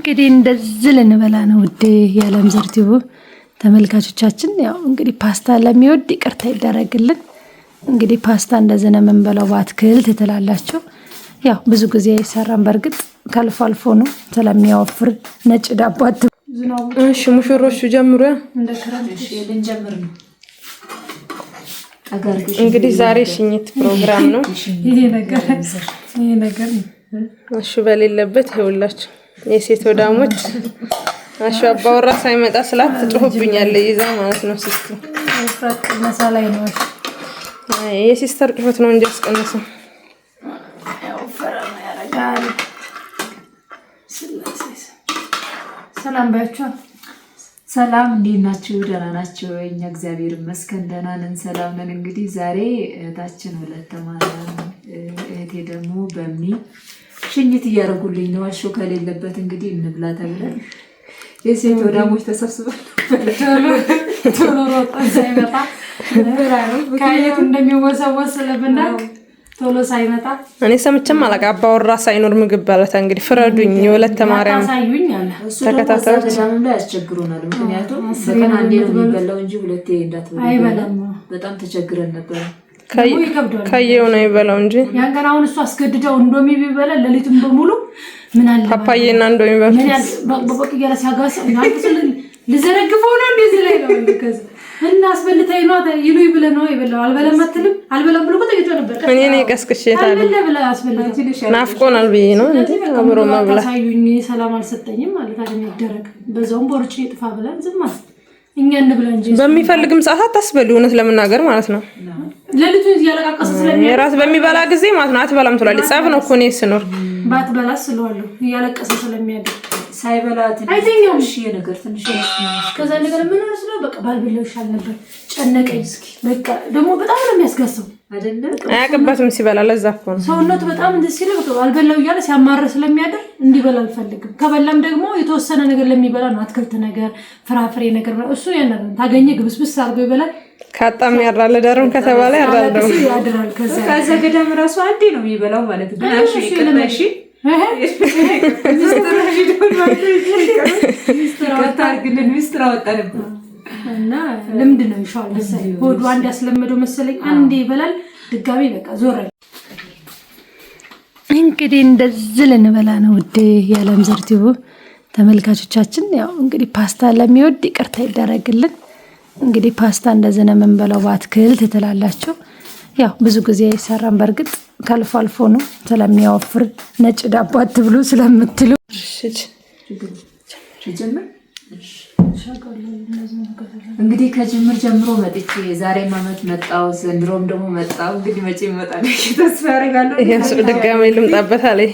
እንግዲህ እንደዚህ ልንበላ ነው ውዴ የዓለም ዘር ቲዩብ ተመልካቾቻችን። ያው እንግዲህ ፓስታ ለሚወድ ይቅርታ ይደረግልን። እንግዲህ ፓስታ እንደዚህ ነው የምንበላው በአትክልት ትላላችሁ። ያው ብዙ ጊዜ አይሰራም በርግጥ ከልፎ አልፎ ነው ስለሚያወፍር ነጭ ዳቦ እሺ ሙሽሮቹ ጀምሩ እንደ ክረምት ልንጀምር ነው። እንግዲህ ዛሬ ሽኝት ፕሮግራም ነው። ይሄ ነገር እሺ በሌለበት ይኸውላችሁ የሴት ወዳሞች አሹ አባወራ ሳይመጣ ስላት ትጮህብኛለች ይዛ ማለት ነው። ሲስተር ፍራቅ መሳላይ ነው። የሲስተር ጩኸት ነው እንጂ አስቀነሰው ያው ፈራማ ያረጋል። ሰላም ባያችሁ። ሰላም እንዴት ናችሁ? ደህና ናችሁ? እኛ እግዚአብሔር ይመስገን ደህና ነን፣ ሰላም ነን። እንግዲህ ዛሬ እህታችን ወለተ ማርያም እህቴ ደግሞ በሚ ሽኝት እያደረጉልኝ ነው። አሹ ከሌለበት እንግዲህ እንብላ ተብለን የሴት ወዳሞች ተሰብስበን ቶሎ ሮጣ ሳይመጣ ካየቱ እንደሚወሰወስ ስለብናክ ቶሎ ሳይመጣ እኔ ሰምቼም አላውቅ። አባወራ ሳይኖር ምግብ ባለታ እንግዲህ ፍረዱኝ። የወለተ ማርያም ታሳዩኝ አለ ተከታታዮች ላይ ያስቸግሩናል። ምክንያቱም በቀን አንዴ ነው የሚበላው እንጂ ሁለቴ እንዳትበላ አይበላም። በጣም ተቸግረን ነበር። ካየው ነው ይበላው እንጂ ያን ቀን አሁን እሱ አስገድደው እንዶሚ ቢበላ ለሊቱን በሙሉ ምን አለ ፓፓዬና እንዶሚ በል ምን ያል በበቅ ያለ ሲያጋስ ልዘረግፈው ነው እንደዚህ ላይ ነው እንደከዛ እና አስበልታይ ነው ይሉ ይብለ ነው ይበላው አልበለም አትልም አልበለም ብሎ ቆጠይቶ ነበር። እኔ ነኝ ቀስቅሼታለሁ አልበለ ብለ አስበልታይ ናፍቆናል ብዬ ነው እንዴ አብሮ መብላ ታሳዩኝ ሰላም አልሰጠኝም ማለት አይደል ይደረግ በዛውም ቦርጭ ይጥፋ ብለን ዝም ማለት እኛ እንብላ እንጂ በሚፈልግም ሰዓት አታስበሉ እውነት ለምናገር ማለት ነው። ለሊቱ ያለቃቀስ ስለሚያ የራስ በሚበላ ጊዜ ማለት ነው አትበላም ትላለች። ጻፍ ነው እኮ ነው ስኖር ባትበላ ስለዋለሁ ያለቀሰ ስለሚያደርግ ሳይበላት አይተኛም። እሺ ነገር ትንሽ ከዛ ነገር ምን ነው ስለ በቃ ባልበላው ይሻል ነበር ጨነቀኝ። እስኪ በቃ ደግሞ በጣም ነው የሚያስጋሰው አይደለም አያቀባትም ሲበላ ለዛ እኮ ነው ሰውነቱ በጣም እንደዚህ ሲል በቃ ባልበላው ይያለ ሲያማር ስለሚያደር እንዲበላ አልፈልግም። ከበላም ደግሞ የተወሰነ ነገር ለሚበላ ነው አትክልት ነገር ፍራፍሬ ነገር እሱ ያናን ታገኘ ግብስብስ አድርጎ ይበላል። ካጣም ያራለ ዳርም ከተባለ ያራል ያድራል። ከዛ ገዳም ራሱ አንዴ ነው የሚበላው ማለት ነው። እሺ ይቀርባሽ ሚስትር አወጣን እና ልምድ ነው ይሻል መሰለኝ። ሆዱ አንድ ያስለመደው መሰለኝ አንዴ ይበላል ድጋሚ በቃ ዞር። እንግዲህ እንደዚህ ልንበላ ነው ውዴ የዓለም ዘር ቲዩብ ተመልካቾቻችን። ያው እንግዲህ ፓስታ ለሚወድ ይቅርታ ይደረግልን። እንግዲህ ፓስታ እንደዚህ ነው የምንበላው በአትክልት ትላላችሁ። ያው ብዙ ጊዜ አይሰራም በርግጥ ከልፎ አልፎ ነው ስለሚያወፍር ነጭ ዳቦ አትብሉ ስለምትሉ እንግዲህ ከጅምር ጀምሮ መጥቼ ዛሬ ማመት መጣው ዘንድሮም ደግሞ መጣው። እንግዲህ መቼ ይመጣል ተስፋ አደርጋለሁ። ይሄስ ድጋሜ ልምጣበት አለኝ።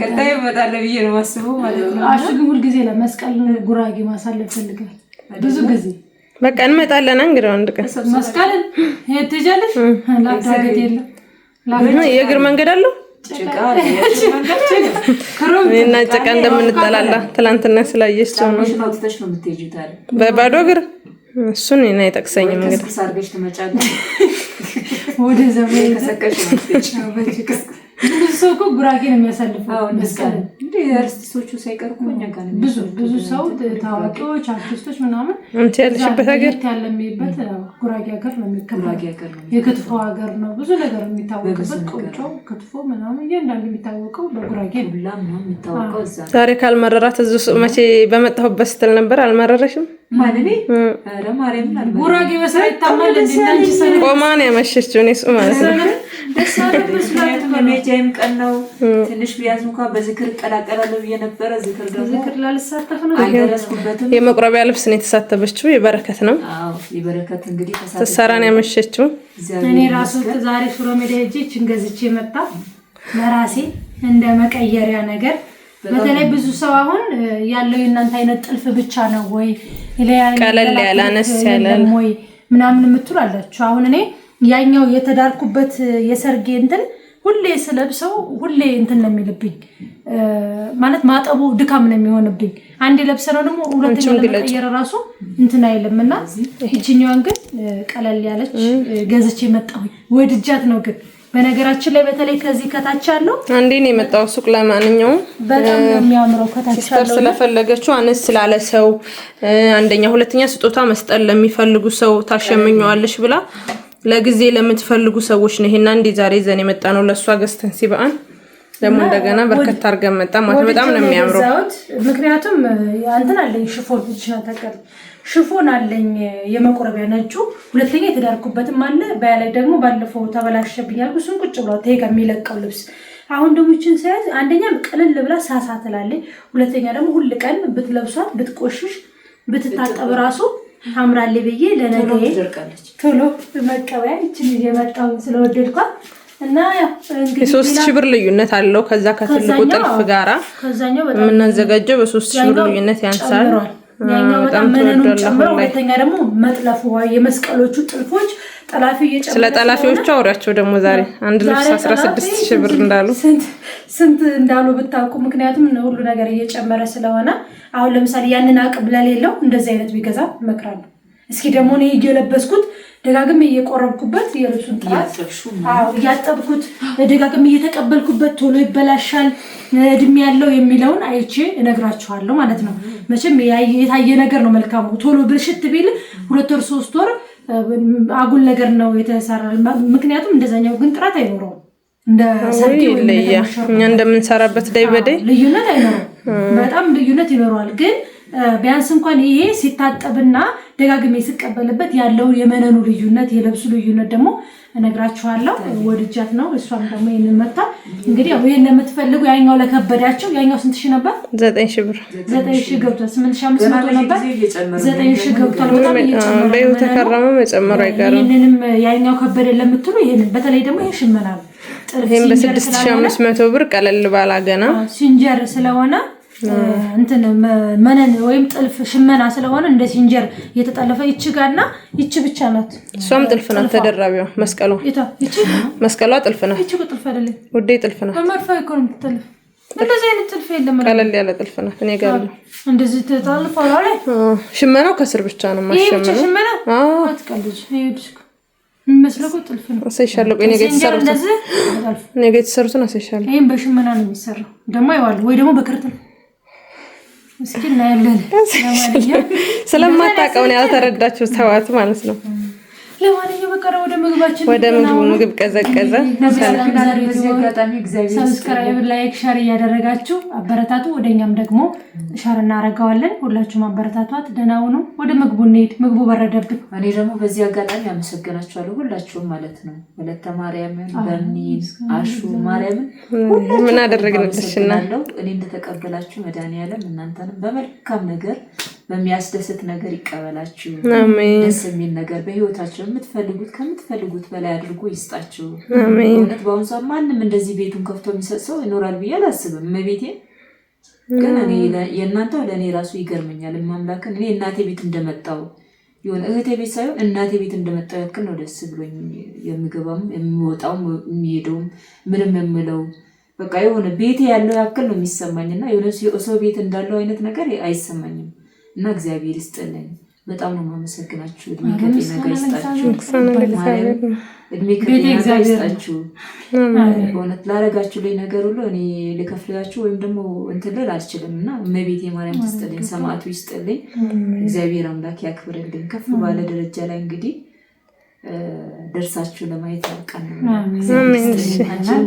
ቀጣይ ይመጣል ብዬ ነው ማስበው ማለት ነው። አሹ ግን ሁሉ ጊዜ ለመስቀል ጉራጌ ማሳለፍ ፈልጋል ብዙ ጊዜ በቃ እንመጣለን እንግዲህ አንድ ቀን መስቀልን ሄደጃለሽ ላዳገት የለም የእግር መንገድ አለው ጭቃ እና ጭቃ እንደምንጠላላ ትላንትና ስላየሽው ነው ወጥተሽ ነው የምትሄጂው በባዶ እግር እሱን እኔ አይጠቅሰኝም እንግዲህ ሳርገሽ ትመጫለሽ ወደ ዘመን ተሰቀሽ ነው የምትሄጂው ሰው እኮ ጉራጌ ነው የሚያሳልፈው መስቀል እንዴ አርቲስቶቹ ሳይቀርቁ እኛ ጋር ነው ብዙ ሰው ታዋቂዎች አርቲስቶች ምናምን እንት ያለሽበት ሀገር ያለምይበት ጉራጌ ሀገር ነው የሚከበረው። የክትፎ ሀገር ነው ብዙ ነገር የሚታወቅበት ቆጮ ክትፎ ምናምን እያንዳንዱ የሚታወቀው በጉራጌ ነው የሚታወቀው። ዛሬ ካልመረራት እዚህ መቼ በመጣሁበት ስትል ነበር አልመረረሽም ማለኔ አረ ማርያም አልመረረ ጉራጌ በሰራ ይታማል እንዴ ሰራ ቆማን ያመሸችው እኔስ ማለት ነው ደሳለብስ ለሜጃይም ቀን ነው ትንሽ ቢያዝ እንኳን በዝክር ቀላቀላለው የነበረ ዝክር ደግሞ ዝክር ላልሳተፍ ነው አይደረስኩበትም። የመቁረቢያ ልብስ ነው የተሳተበችው የበረከት ነው። አዎ የበረከት እንግዲህ ተሰራን ያመሸችው እኔ ራሱ ዛሬ ሽሮ ሜዳ ሄጄ ችንገዝቼ መጣ ለራሴ እንደ መቀየሪያ ነገር። በተለይ ብዙ ሰው አሁን ያለው የእናንተ አይነት ጥልፍ ብቻ ነው ወይ ቀለል ያለ አነስ ያለ ወይ ምናምን የምትሉ አላችሁ። አሁን እኔ ያኛው የተዳርኩበት የሰርጌ እንትን ሁሌ ስለብሰው ሁሌ እንትን ነው የሚልብኝ ማለት ማጠቡ ድካም ነው የሚሆንብኝ። አንዴ ለብሰነው ደግሞ ሁለተኛው ለመቀየር ራሱ እንትን አይልምና እቺኛዋን ግን ቀለል ያለች ገዝቼ መጣሁ። ወድጃት ነው ግን በነገራችን ላይ በተለይ ከዚህ ከታች ያለው አንዴ ነው የመጣው ሱቅ ለማንኛውም በጣም የሚያምረው ከታች ያለው ስለፈለገችው አነስ ስላለ ሰው አንደኛ ሁለተኛ ስጦታ መስጠት ለሚፈልጉ ሰው ታሸምኛዋለሽ ብላ ለጊዜ ለምትፈልጉ ሰዎች ነው ይሄና እንዴ ዛሬ ዘን የመጣ ነው ለሷ ገዝተን ሲባን ደግሞ እንደገና በርከት አርገን መጣ ማለት በጣም ነው የሚያምረው ምክንያቱም አንተን አለኝ ሽፎን ብቻ ተቀር ሽፎን አለኝ የመቆረቢያ ነጩ ሁለተኛ የተዳርኩበትም አለ በላይ ደግሞ ባለፈው ተበላሽብኛል እሱን ቁጭ ብለው ተይጋ የሚለቀው ልብስ አሁን ደግሞ እቺን ሳይዝ አንደኛ ቀለል ብላ ሳሳ ትላለች ሁለተኛ ደግሞ ሁሉ ቀን ብትለብሷት ብትቆሽሽ ብትታጠብ ራሱ ታምራለ በየ ለነገዬ ቶሎ መቀበያ እቺን የመጣው ስለወደድኳት እና ያው እንግዲህ 3000 ብር ልዩነት አለው ከዛ ከትልቁ ጥልፍ ጋራ ከዛኛው በጣም እናዘጋጀው በ3000 ብር ልዩነት ያንሳል ያኛው በጣም መነኑ ጨምሮ ሁለተኛ ደግሞ መጥለፉ የመስቀሎቹ ጥልፎች ጠላፊ እየጨመረ ስለ ጠላፊዎቹ አውራቸው ደግሞ ዛሬ አንድ ልብስ 16000 ብር እንዳሉ ስንት እንዳሉ ብታውቁ ምክንያቱም ሁሉ ነገር እየጨመረ ስለሆነ አሁን ለምሳሌ ያንን አቅም ለሌለው እንደዚህ አይነት ቢገዛ መክራለሁ እስኪ ደግሞ ነው እየለበስኩት ደጋግም እየቆረብኩበት የልብሱን ጥራት ያጠብኩት ደጋግም እየተቀበልኩበት ቶሎ ይበላሻል እድሜ ያለው የሚለውን አይቼ እነግራችኋለሁ ማለት ነው መቼም የታየ ነገር ነው መልካሙ ቶሎ ብልሽት ቢል 2 ወር 3 ወር አጉል ነገር ነው የተሰራል ምክንያቱም እንደዛኛው ግን ጥራት አይኖርም እንደ ሰርጊው እኛ እንደምንሰራበት ዳይ በዳይ ልዩነት አይኖርም በጣም ልዩነት ይኖራል ግን ቢያንስ እንኳን ይሄ ሲታጠብና ደጋግሜ ሲቀበልበት ያለው የመነኑ ልዩነት የለብሱ ልዩነት ደግሞ እነግራችኋለሁ ወድጃት ነው እሷም ደግሞ ይነመጣ እንግዲህ ያው ይሄን ለምትፈልጉ ያኛው ለከበዳቸው ያኛው ስንት ሺህ ነበር 9000 ብር 9000 ገብቷል 8500 ነበር 9000 ገብቷል በጣም እየጨመረ በይው ተከራመ መጨመሩ አይቀርም ይሄንንም ያኛው ከበደ ለምትሉ ይሄን በተለይ ደግሞ ይሄ ሽመና ይሄን በ6500 ብር ቀለል ባላ ገና ሲንጀር ስለሆነ እንትን መነን ወይም ጥልፍ ሽመና ስለሆነ እንደ ሲንጀር የተጠለፈ ይችጋና ይች ብቻ ናት ሷም ጥልፍ ናት ተደራቢው መስቀሏ ይቺ መስቀሏ ጥልፍ ናት ይቺ ጥልፍ አይደለም ወዴ ጥልፍ ናት በመርፋ ኢኮኖሚ ጥልፍ እንደዚህ አይነት ጥልፍ የለም ቀለል ያለ ጥልፍ ናት እኔ ጋር እንደዚህ ተጣልፈው ላይ ሽመናው ከስር ብቻ ነው ማሽመና ይቺ ሽመና አትቀልጅ ይሄድሽ መስለቁ ጥልፍ ነው አሰይሻለሁ እኔ ጋር የተሰሩት ነው አሰይሻለሁ ይሄን በሽመና ነው የሚሰራው ደግሞ አይዋል ወይ ደግሞ በክርት እስኪና ያለን ለማንኛውም ስለማታውቀው ነው ያልተረዳችሁ ተዋት ማለት ነው ለማንኛውም በቃ ወደ ምግብ ቀዘቀዘ ሰብስክራይብ ላይክ ሼር ያደረጋችሁ አበረታቱ ወደኛም ደግሞ ሼር እናረጋዋለን ሁላችሁም አበረታቷት ደናው ነው ወደ ምግቡ እንሂድ ምግቡ በረደብን እኔ ደግሞ በዚህ አጋጣሚ አመሰግናችኋለሁ ሁላችሁም ማለት ነው ወለተ ማርያምን በሚል አሹ ማርያምን ምን አደረግንልሽና እኔ እንደተቀበላችሁ መድኃኒዓለም እናንተንም በመልካም ነገር በሚያስደስት ነገር ይቀበላችሁ አሜን ደስ የሚል ነገር በህይወታችሁ የምትፈልጉት ከምትፈልጉት በላይ አድርጎ ይስጣችሁ አሜን እውነት በአሁኑ ሰዓት ማንም እንደዚህ ቤቱን ከፍቶ የሚሰጠው ይኖራል ብዬ አላስብም መቤቴ ግን እኔ የእናንተው ለእኔ ራሱ ይገርመኛል ማምላክን እኔ እናቴ ቤት እንደመጣው ይሁን እህቴ ቤት ሳይሆን እናቴ ቤት እንደመጣው ያክል ነው ደስ ብሎኝ የምገባም የሚወጣው የሚሄደው ምንም የምለው በቃ የሆነ ቤቴ ያለው ያክል ነው የሚሰማኝና የሆነ ሰው ቤት እንዳለው አይነት ነገር አይሰማኝም እና እግዚአብሔር ይስጥልኝ በጣም ነው ማመሰግናችሁ እድሜ ከጤና ጋር ይስጣችሁ እድሜ ከጤና ጋር ይስጣችሁ በእውነት ላረጋችሁልኝ ነገር ሁሉ እኔ ልከፍላችሁ ወይም ደግሞ እንትን ልል አልችልምና እመቤቴ ማርያም ትስጥልኝ ሰማዕቱ ይስጥልኝ እግዚአብሔር አምላክ ያክብርልኝ ከፍ ባለ ደረጃ ላይ እንግዲህ ደርሳችሁ ለማየት ያውቃል አሜን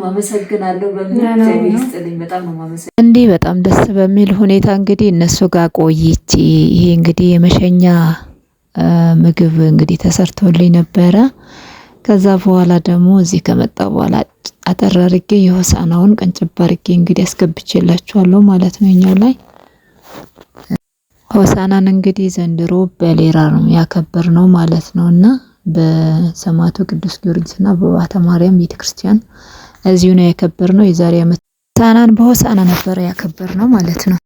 አመሰግናለሁ በእግዚአብሔር ይስጥልኝ በጣም ነው ማመሰግናለሁ እንዴ በጣም ደስ በሚል ሁኔታ እንግዲህ እነሱ ጋር ቆይቼ ይሄ እንግዲህ የመሸኛ ምግብ እንግዲህ ተሰርቶልኝ ነበረ ከዛ በኋላ ደግሞ እዚህ ከመጣ በኋላ አጠራርጌ የሆሳናውን ቀንጨብ አድርጌ እንግዲህ አስገብቼላችኋለሁ ማለት ነው እኛው ላይ ሆሳናን እንግዲህ ዘንድሮ በሌራ ነው ያከበርነው ማለት ነውና በሰማዕቱ ቅዱስ ጊዮርጊስና በባታ ማርያም ቤተክርስቲያን እዚሁ ነው ያከበርነው የዛሬ አመት ሆሳናን በሆሳና ነበር ያከበርነው ማለት ነው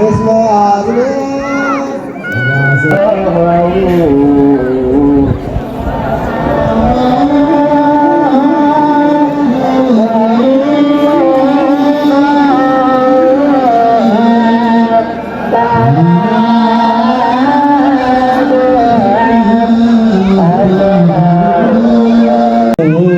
It's my Oh